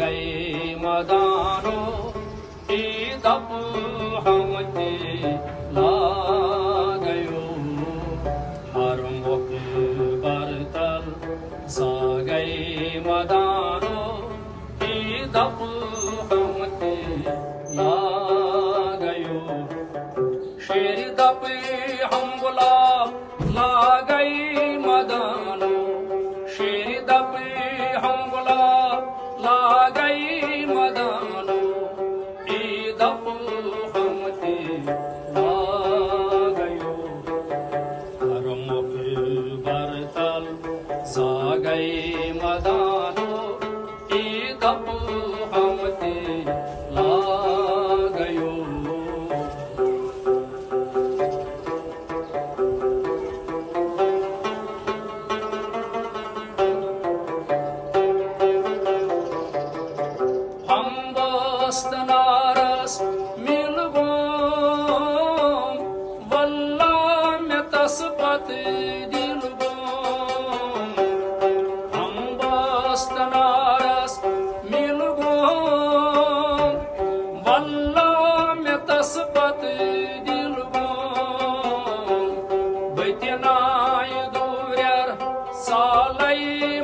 गए मदानो दप हम ते ला गयो हर मुख बरतल सा गए मदानो दप हम ते ला गयो शेर दप हम गुलाब ला गई मदानो शेर दप हम गुलाब ला गई मदानो दप हम ते ला गयो हर मुख बरतल सा गई मदानो दप हम ते ला गयो नारस मिल गोम वल्ला में तस्पत दिल गोम हम बस्त नारस मिल गोम वल्ला में तस्पत दिल गोम बतनाय दूर सालई